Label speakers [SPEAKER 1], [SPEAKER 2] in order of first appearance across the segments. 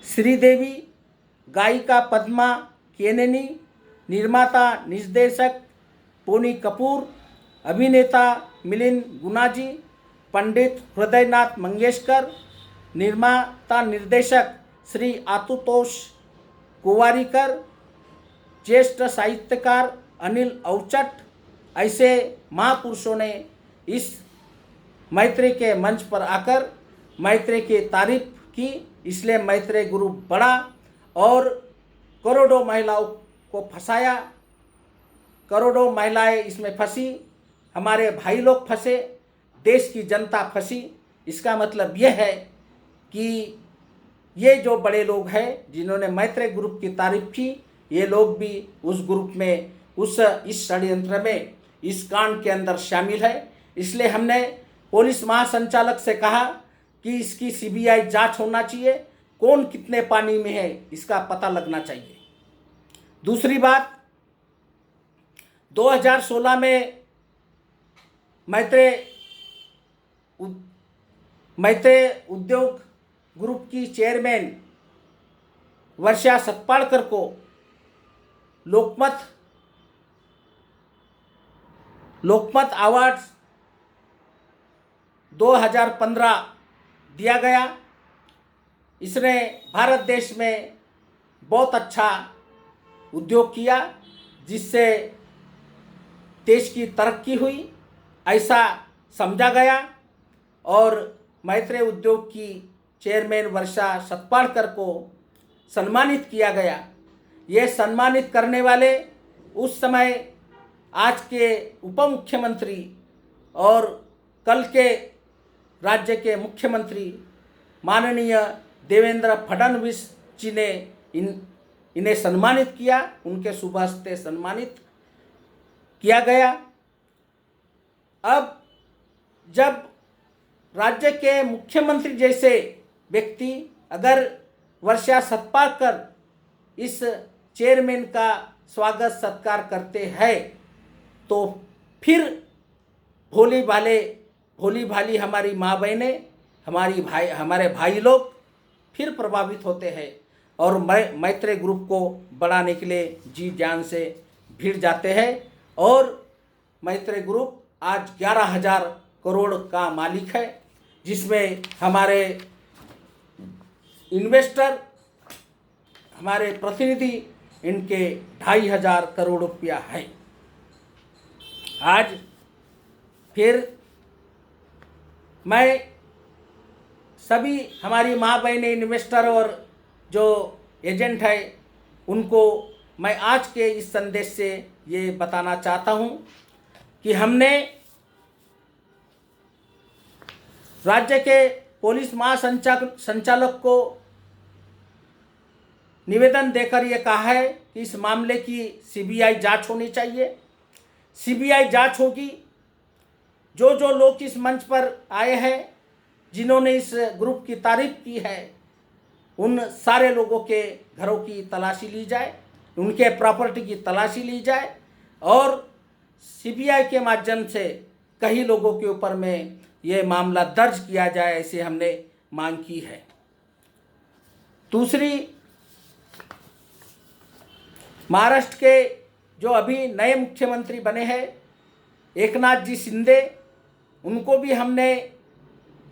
[SPEAKER 1] श्रीदेवी, गायिका पद्मा केनेनी, निर्माता निर्देशक पोनी कपूर, अभिनेता मिलिंद गुनाजी, पंडित हृदयनाथ मंगेशकर, निर्माता निर्देशक श्री आशुतोष गोवारिकर, ज्येष्ठ साहित्यकार अनिल अवचट, ऐसे महापुरुषों ने इस मैत्रेय के मंच पर आकर मैत्रेय की तारीफ की। इसलिए मैत्रेय ग्रुप बढ़ा और करोड़ों महिलाओं को फंसाया, करोड़ों महिलाएं इसमें फंसी, हमारे भाई लोग फंसे, देश की जनता फंसी। इसका मतलब यह है कि ये जो बड़े लोग हैं जिन्होंने मैत्रेय ग्रुप की तारीफ की, ये लोग भी उस ग्रुप में इस षड्यंत्र में, इस कांड के अंदर शामिल है। इसलिए हमने पुलिस महासंचालक से कहा कि इसकी सीबीआई जांच होना चाहिए, कौन कितने पानी में है इसका पता लगना चाहिए। दूसरी बात, 2016 में मैत्रेय उद्योग ग्रुप की चेयरमैन वर्षा सतपालकर को लोकमत अवार्ड 2015 दिया गया। इसने भारत देश में बहुत अच्छा उद्योग किया, जिससे देश की तरक्की हुई, ऐसा समझा गया और मैत्रेय उद्योग की चेयरमैन वर्षा सतपालकर को सम्मानित किया गया। ये सम्मानित करने वाले उस समय आज के उप मुख्यमंत्री और कल के राज्य के मुख्यमंत्री माननीय देवेंद्र फडणवीस जी ने इन्हें सम्मानित किया, उनके शुभ हस्ते सम्मानित किया गया। अब जब राज्य के मुख्यमंत्री जैसे व्यक्ति अगर वर्षा सतपालकर इस चेयरमैन का स्वागत सत्कार करते हैं, तो फिर भोली भाली हमारी माँ बहनें, हमारे भाई लोग फिर प्रभावित होते हैं और मैत्रेय ग्रुप को बढ़ाने के लिए जी जान से भिड़ जाते हैं। और मैत्रेय ग्रुप आज 11,000 करोड़ का मालिक है, जिसमें हमारे इन्वेस्टर, हमारे प्रतिनिधि, इनके 2,500 करोड़ रुपया है। आज फिर मैं सभी हमारी माँ बहनें, इन्वेस्टर और जो एजेंट है, उनको मैं आज के इस संदेश से ये बताना चाहता हूँ कि हमने राज्य के पुलिस महासंचालक को निवेदन देकर ये कहा है कि इस मामले की सीबीआई जांच होनी चाहिए। सीबीआई जांच होगी, जो लोग इस मंच पर आए हैं, जिन्होंने इस ग्रुप की तारीफ की है, उन सारे लोगों के घरों की तलाशी ली जाए, उनके प्रॉपर्टी की तलाशी ली जाए और सीबीआई के माध्यम से कई लोगों के ऊपर में ये मामला दर्ज किया जाए, ऐसे हमने मांग की है। दूसरी, महाराष्ट्र के जो अभी नए मुख्यमंत्री बने हैं एकनाथ जी शिंदे, उनको भी हमने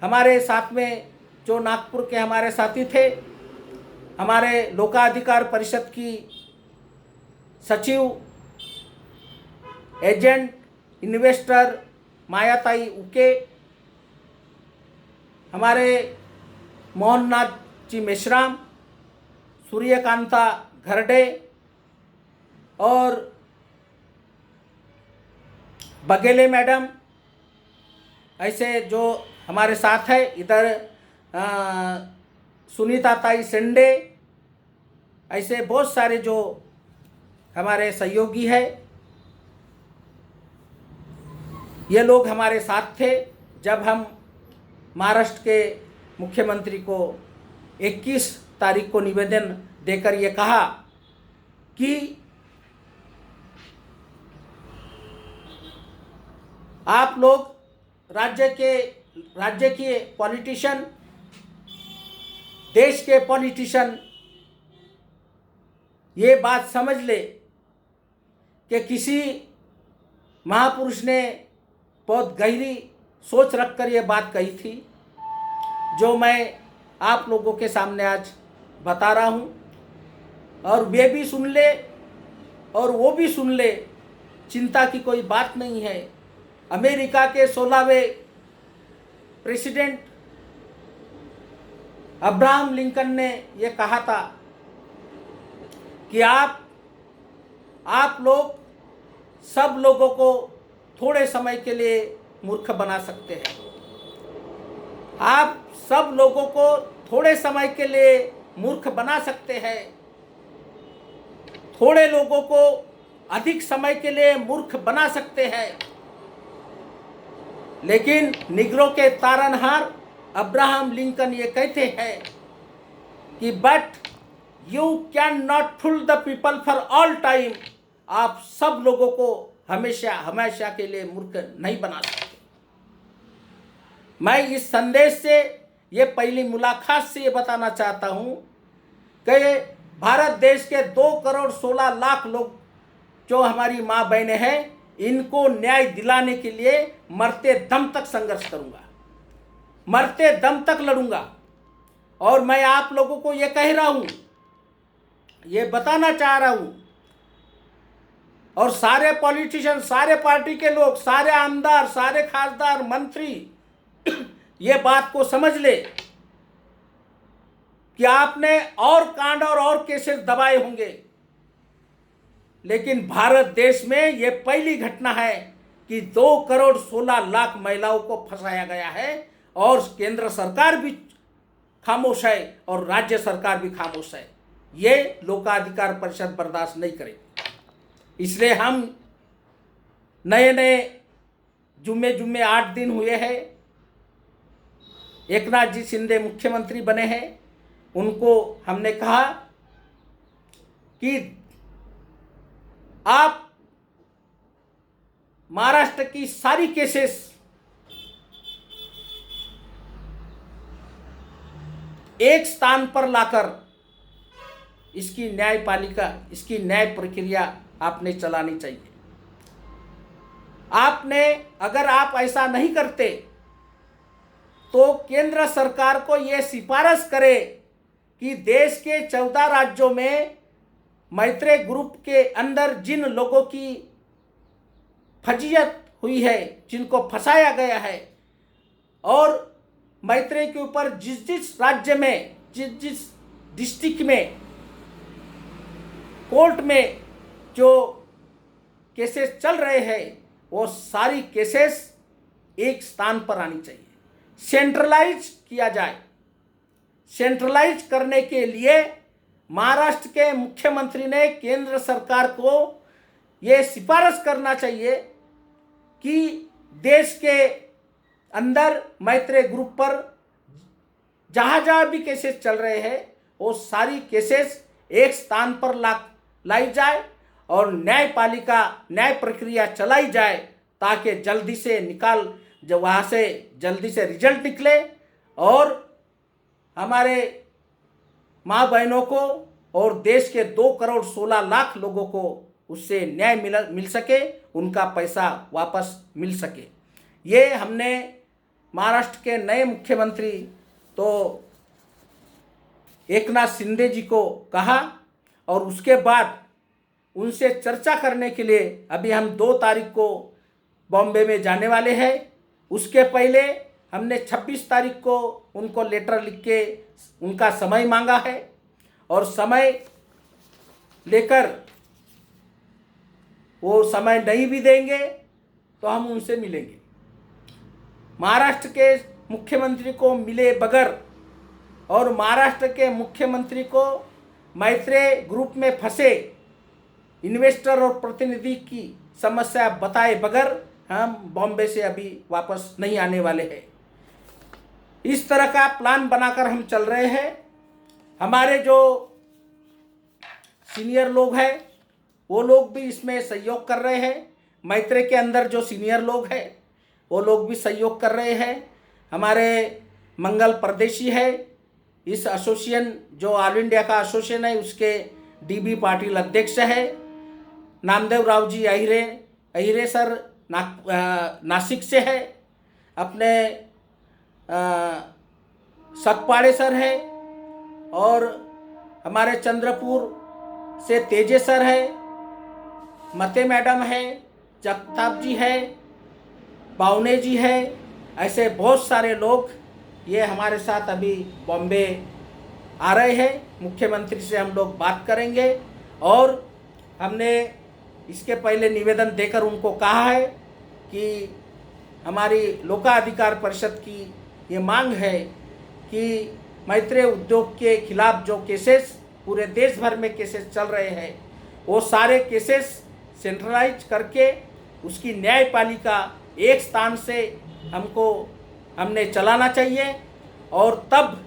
[SPEAKER 1] हमारे साथ में जो नागपुर के हमारे साथी थे, हमारे लोकाधिकार परिषद की सचिव, एजेंट, इन्वेस्टर मायाताई उके, हमारे मोहननाथ जी मेश्राम, सूर्यकांता घरडे और बघेले मैडम, ऐसे जो हमारे साथ है, इधर सुनीता ताई सेंडे, ऐसे बहुत सारे जो हमारे सहयोगी है, ये लोग हमारे साथ थे जब हम महाराष्ट्र के मुख्यमंत्री को 21 तारीख को निवेदन देकर ये कहा कि आप लोग राज्य के पॉलिटिशियन देश के पॉलिटिशियन ये बात समझ ले कि किसी महापुरुष ने बहुत गहरी सोच रखकर ये बात कही थी, जो मैं आप लोगों के सामने आज बता रहा हूँ, और वे भी सुन ले और वो भी सुन ले, चिंता की कोई बात नहीं है। अमेरिका के 16वें प्रेसिडेंट अब्राहम लिंकन ने ये कहा था कि आप लोग सब लोगों को थोड़े समय के लिए मूर्ख बना सकते हैं। आप सब लोगों को थोड़े समय के लिए मूर्ख बना सकते हैं, थोड़े लोगों को अधिक समय के लिए मूर्ख बना सकते हैं, लेकिन निग्रो के तारनहार अब्राहम लिंकन ये कहते हैं कि but you can not fool the people for all time. आप सब लोगों को हमेशा हमेशा के लिए मूर्ख नहीं बना सकते। मैं इस संदेश से, ये पहली मुलाकात से ये बताना चाहता हूँ कि भारत देश के 2,16,00,000 लोग जो हमारी माँ बहनें हैं, इनको न्याय दिलाने के लिए मरते दम तक संघर्ष करूँगा, मरते दम तक लड़ूंगा। और मैं आप लोगों को ये कह रहा हूँ, ये बताना चाह रहा हूँ, और सारे पॉलिटिशियन, सारे पार्टी के लोग, सारे आमदार, सारे खासदार, मंत्री ये बात को समझ ले कि आपने और कांड और केसेस दबाए होंगे, लेकिन भारत देश में ये पहली घटना है कि 2,16,00,000 महिलाओं को फंसाया गया है, और केंद्र सरकार भी खामोश है और राज्य सरकार भी खामोश है। ये लोकाधिकार परिषद बर्दाश्त नहीं करेगी। इसलिए हम नए जुम्मे 8 दिन हुए हैं, एकनाथ जी शिंदे मुख्यमंत्री बने हैं, उनको हमने कहा कि आप महाराष्ट्र की सारी केसेस एक स्थान पर लाकर इसकी न्यायपालिका, इसकी न्याय प्रक्रिया आपने चलानी चाहिए। आपने, अगर आप ऐसा नहीं करते तो केंद्र सरकार को यह सिफारिश करे कि देश के 14 राज्यों में मैत्रेय ग्रुप के अंदर जिन लोगों की फजीयत हुई है, जिनको फंसाया गया है, और मैत्रेय के ऊपर जिस राज्य में, जिस डिस्ट्रिक्ट में, कोर्ट में जो केसेस चल रहे हैं, वो सारी केसेस एक स्थान पर आनी चाहिए, सेंट्रलाइज किया जाए। सेंट्रलाइज करने के लिए महाराष्ट्र के मुख्यमंत्री ने केंद्र सरकार को ये सिफारिश करना चाहिए कि देश के अंदर मैत्रेय ग्रुप पर जहाँ भी केसेस चल रहे हैं, वो सारी केसेस एक स्थान पर लाई जाए और न्यायपालिका, न्याय प्रक्रिया चलाई जाए, ताकि जल्दी से जब वहाँ से जल्दी से रिजल्ट निकले और हमारे माँ बहनों को और देश के 2,16,00,000 लोगों को उससे न्याय मिल सके, उनका पैसा वापस मिल सके। ये हमने महाराष्ट्र के नए मुख्यमंत्री तो एकनाथ शिंदे जी को कहा, और उसके बाद उनसे चर्चा करने के लिए अभी हम 2 तारीख को बॉम्बे में जाने वाले हैं। उसके पहले हमने 26 तारीख को उनको लेटर लिख के उनका समय मांगा है, और समय लेकर वो समय नहीं भी देंगे तो हम उनसे मिलेंगे। महाराष्ट्र के मुख्यमंत्री को मिले बगैर और महाराष्ट्र के मुख्यमंत्री को मैत्रेय ग्रुप में फंसे इन्वेस्टर और प्रतिनिधि की समस्या बताए बगैर हम बॉम्बे से अभी वापस नहीं आने वाले हैं। इस तरह का प्लान बनाकर हम चल रहे हैं। हमारे जो सीनियर लोग हैं वो लोग भी इसमें सहयोग कर रहे हैं। मैत्रेय के अंदर जो सीनियर लोग हैं वो लोग भी सहयोग कर रहे हैं। हमारे मंगल परदेशी है, इस एसोसिएशन जो ऑल इंडिया का एसोसिएशन है उसके डीबी पाटिल अध्यक्ष है। नामदेव राव जी अहिरे सर नासिक से है। अपने सकपाड़े सर है और हमारे चंद्रपुर से तेजे सर है, मते मैडम है, जगताप जी है, बावने जी है। ऐसे बहुत सारे लोग ये हमारे साथ अभी बॉम्बे आ रहे हैं। मुख्यमंत्री से हम लोग बात करेंगे और हमने इसके पहले निवेदन देकर उनको कहा है कि हमारी लोकाधिकार परिषद की ये मांग है कि मैत्रेय उद्योग के खिलाफ जो केसेस पूरे देश भर में केसेस चल रहे हैं वो सारे केसेस सेंट्रलाइज करके उसकी न्यायपालिका एक स्थान से हमने चलाना चाहिए। और तब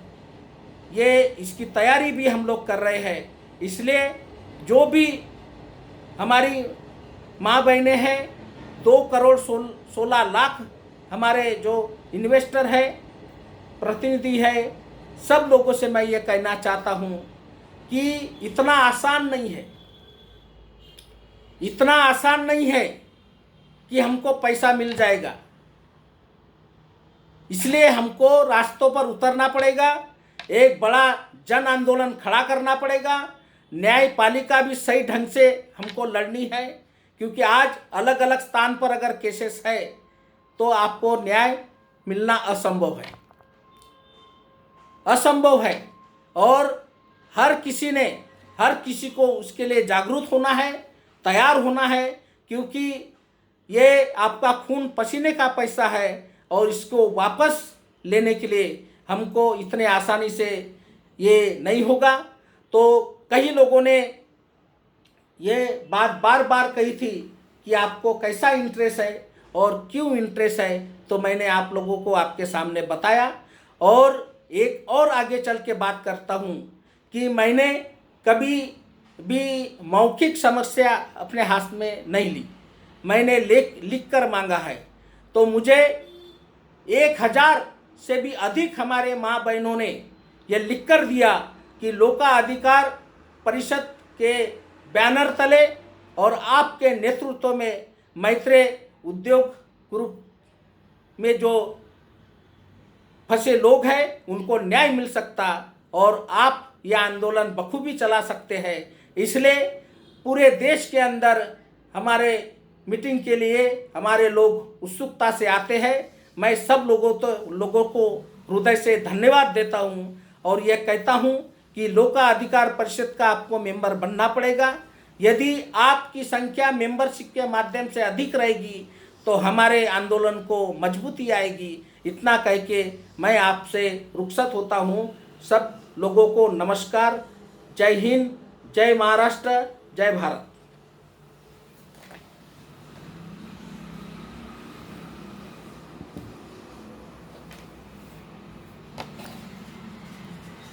[SPEAKER 1] ये इसकी तैयारी भी हम लोग कर रहे हैं। इसलिए जो भी हमारी माँ बहनें हैं, 2,16,00,000 हमारे जो इन्वेस्टर है, प्रतिनिधि है, सब लोगों से मैं ये कहना चाहता हूँ कि इतना आसान नहीं है, इतना आसान नहीं है कि हमको पैसा मिल जाएगा। इसलिए हमको रास्तों पर उतरना पड़ेगा, एक बड़ा जन आंदोलन खड़ा करना पड़ेगा। न्यायपालिका भी सही ढंग से हमको लड़नी है, क्योंकि आज अलग अलग स्थान पर अगर केसेस है तो आपको न्याय मिलना असंभव है, असंभव है। और हर किसी को उसके लिए जागरूक होना है, तैयार होना है, क्योंकि ये आपका खून पसीने का पैसा है और इसको वापस लेने के लिए हमको इतने आसानी से ये नहीं होगा। तो कई लोगों ने ये बात बार बार कही थी कि आपको कैसा इंटरेस्ट है और क्यों इंटरेस्ट है, तो मैंने आप लोगों को आपके सामने बताया। और एक और आगे चल के बात करता हूँ कि मैंने कभी भी मौखिक समस्या अपने हाथ में नहीं ली, मैंने लिख कर मांगा है। तो मुझे 1,000 से भी अधिक हमारे माँ बहनों ने ये लिख कर दिया कि लोकाधिकार परिषद के बैनर तले और आपके नेतृत्व में मैत्रेय उद्योग ग्रुप में जो फंसे लोग हैं उनको न्याय मिल सकता और आप यह आंदोलन बखूबी चला सकते हैं। इसलिए पूरे देश के अंदर हमारे मीटिंग के लिए हमारे लोग उत्सुकता से आते हैं। मैं सब लोगों को हृदय से धन्यवाद देता हूं और यह कहता हूं कि लोकाधिकार परिषद का आपको मेंबर बनना पड़ेगा। यदि आपकी संख्या मेंबरशिप के माध्यम से अधिक रहेगी तो हमारे आंदोलन को मजबूती आएगी। इतना कह के मैं आपसे रुखसत होता हूं। सब लोगों को नमस्कार। जय हिंद, जय महाराष्ट्र, जय भारत।